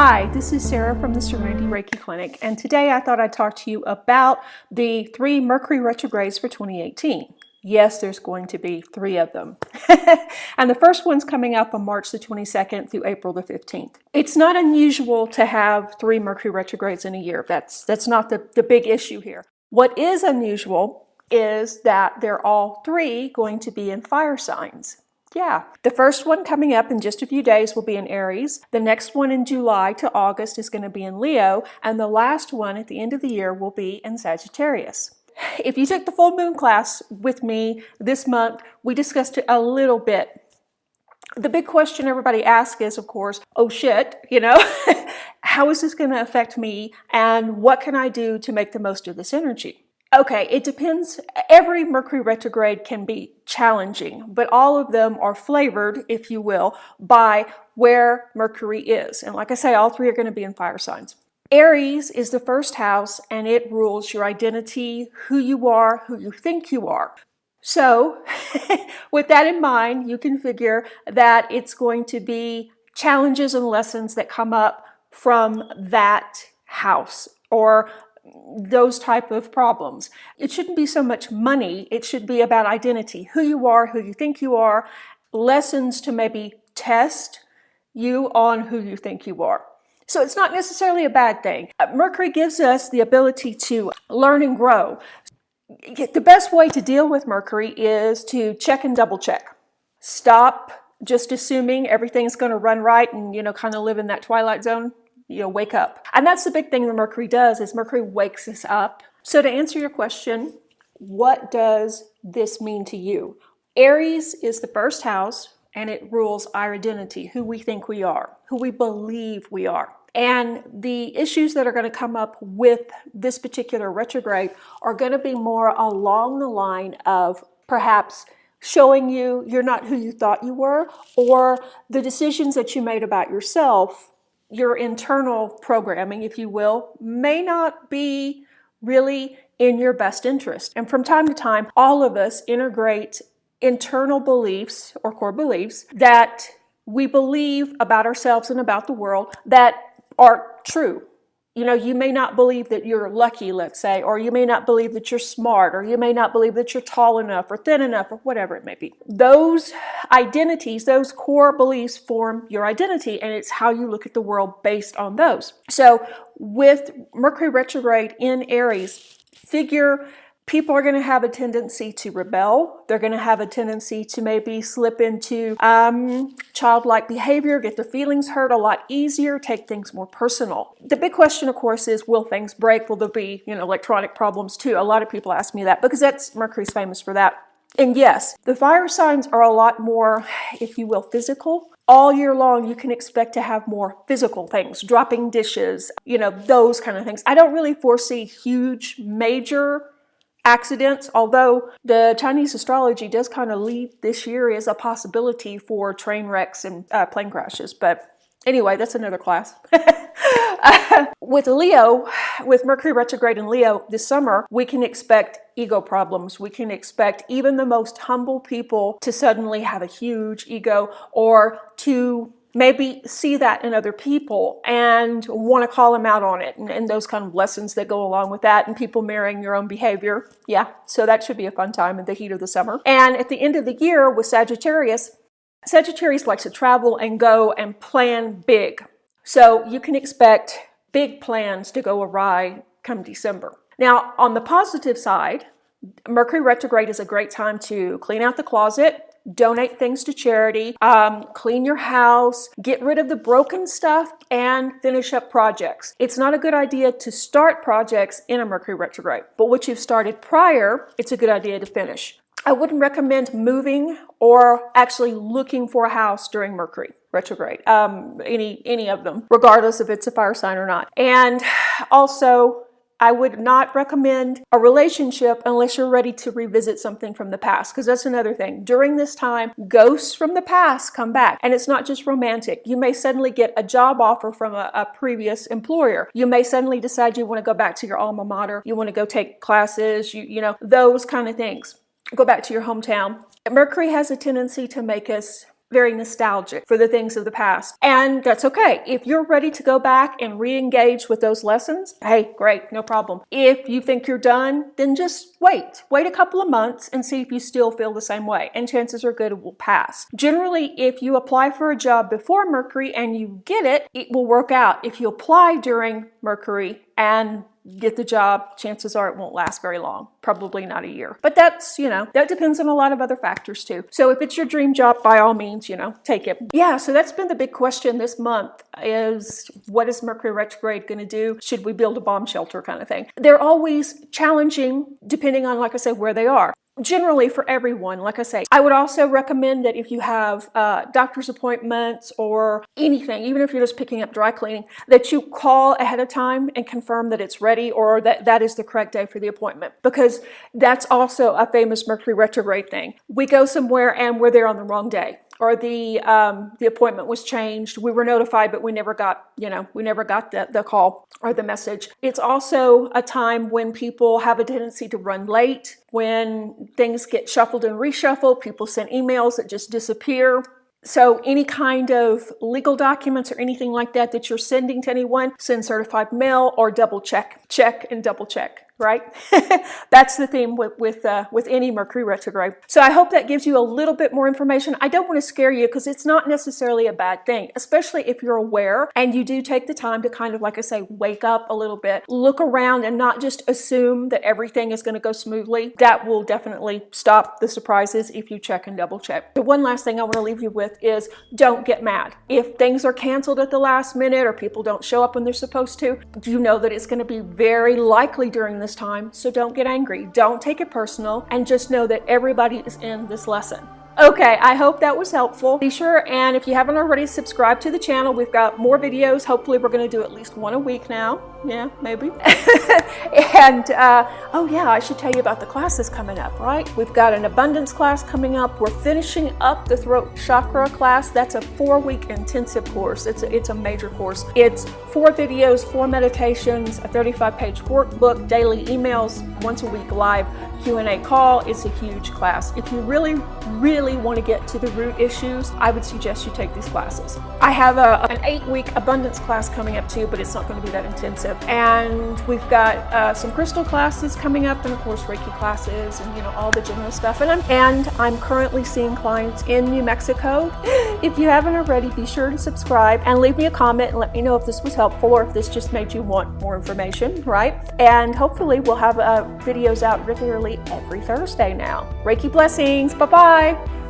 Hi, this is Sarah from the Serenity Reiki Clinic, and today I thought I'd talk to you about the 3 Mercury retrogrades for 2018. Yes, there's going to be 3 of them. And the first one's coming up on March the 22nd through April the 15th. It's not unusual to have 3 Mercury retrogrades in a year. That's not the big issue here. What is unusual is that they're all 3 going to be in fire signs. Yeah, the first one coming up in just a few days will be in Aries. The next one in July to August is going to be in Leo. And the last one at the end of the year will be in Sagittarius. If you took the full moon class with me this month, we discussed it a little bit. The big question everybody asks is, of course, oh shit, how is this going to affect me? And what can I do to make the most of this energy? Okay, it depends. Every Mercury retrograde can be challenging, but all of them are flavored, if you will, by where Mercury is. And like I say, all 3 are going to be in fire signs. Aries is the first house, and it rules your identity, who you are, who you think you are. So with that in mind, you can figure that it's going to be challenges and lessons that come up from that house or those type of problems. It shouldn't be so much money. It should be about identity, who you are, who you think you are, lessons to maybe test you on who you think you are. So it's not necessarily a bad thing. Mercury gives us the ability to learn and grow. The best way to deal with Mercury is to check and double check. Stop just assuming everything's going to run right and, kind of live in that twilight zone. Wake up. And that's the big thing that Mercury does, is Mercury wakes us up. So to answer your question, what does this mean to you? Aries is the first house, and it rules our identity, who we think we are, who we believe we are. And the issues that are going to come up with this particular retrograde are going to be more along the line of perhaps showing you're not who you thought you were, or the decisions that you made about yourself, your internal programming, if you will, may not be really in your best interest. And from time to time, all of us integrate internal beliefs or core beliefs that we believe about ourselves and about the world that are true. You may not believe that you're lucky, let's say, or you may not believe that you're smart, or you may not believe that you're tall enough or thin enough or whatever it may be. Those identities, those core beliefs form your identity, and it's how you look at the world based on those. So with Mercury retrograde in Aries, people are going to have a tendency to rebel. They're going to have a tendency to maybe slip into childlike behavior, get their feelings hurt a lot easier, take things more personal. The big question, of course, is, will things break? Will there be, electronic problems too? A lot of people ask me that because Mercury's famous for that. And yes, the fire signs are a lot more, if you will, physical. All year long, you can expect to have more physical things, dropping dishes, those kind of things. I don't really foresee huge, major accidents, although the Chinese astrology does kind of lead this year as a possibility for train wrecks and plane crashes. But anyway, that's another class. With Mercury retrograde in Leo this summer, we can expect ego problems. We can expect even the most humble people to suddenly have a huge ego, or to maybe see that in other people and want to call them out on it, and those kind of lessons that go along with that, and people mirroring your own behavior. Yeah, so that should be a fun time in the heat of the summer. And at the end of the year with Sagittarius likes to travel and go and plan big. So you can expect big plans to go awry come December. Now, on the positive side, Mercury retrograde is a great time to clean out the closet, donate things to charity, clean your house, get rid of the broken stuff, and finish up projects. It's not a good idea to start projects in a Mercury retrograde, but what you've started prior, it's a good idea to finish. I wouldn't recommend moving or actually looking for a house during Mercury retrograde, any of them, regardless if it's a fire sign or not. And also, I would not recommend a relationship unless you're ready to revisit something from the past, because that's another thing. During this time, ghosts from the past come back, and it's not just romantic. You may suddenly get a job offer from a previous employer. You may suddenly decide you want to go back to your alma mater. You want to go take classes, those kind of things. Go back to your hometown. Mercury has a tendency to make us very nostalgic for the things of the past. And that's okay. If you're ready to go back and re-engage with those lessons, hey, great, no problem. If you think you're done, then just wait. Wait a couple of months and see if you still feel the same way. And chances are good it will pass. Generally, if you apply for a job before Mercury and you get it, it will work out. If you apply during Mercury and get the job, chances are it won't last very long, probably not a year. But that's, that depends on a lot of other factors too. So if it's your dream job, by all means, take it. Yeah, so that's been the big question this month is, what is Mercury retrograde going to do? Should we build a bomb shelter kind of thing? They're always challenging depending on, like I said, where they are. Generally for everyone, like I say, I would also recommend that if you have doctor's appointments or anything, even if you're just picking up dry cleaning, that you call ahead of time and confirm that it's ready or that is the correct day for the appointment, because that's also a famous Mercury retrograde thing. We go somewhere and we're there on the wrong day, or the appointment was changed. We were notified, but we never got the call or the message. It's also a time when people have a tendency to run late, when things get shuffled and reshuffled, people send emails that just disappear. So any kind of legal documents or anything like that you're sending to anyone, send certified mail or double check and double check. Right? That's the theme with any Mercury retrograde. So I hope that gives you a little bit more information. I don't want to scare you because it's not necessarily a bad thing, especially if you're aware and you do take the time to kind of, like I say, wake up a little bit, look around and not just assume that everything is going to go smoothly. That will definitely stop the surprises if you check and double check. The one last thing I want to leave you with is, don't get mad. If things are canceled at the last minute or people don't show up when they're supposed to, you know that it's going to be very likely during this time, so don't get angry. Don't take it personal, and just know that everybody is in this lesson. Okay, I hope that was helpful. Be sure, and if you haven't already, subscribe to the channel. We've got more videos. Hopefully we're going to do at least one a week now. Yeah, maybe. And oh yeah, I should tell you about the classes coming up, right? We've got an abundance class coming up. We're finishing up the throat chakra class. That's a 4-week intensive course. It's a major course. It's 4 videos, 4 meditations, a 35-page workbook, daily emails, once a week live Q&A call. It's a huge class. If you really want to get to the root issues, I would suggest you take these classes. I have an 8-week abundance class coming up too, but it's not going to be that intensive. And we've got some crystal classes coming up, and of course Reiki classes, and all the general stuff. And I'm currently seeing clients in New Mexico. If you haven't already, be sure to subscribe and leave me a comment and let me know if this was helpful or if this just made you want more information, right? And hopefully we'll have videos out regularly every Thursday now. Reiki blessings. Bye-bye.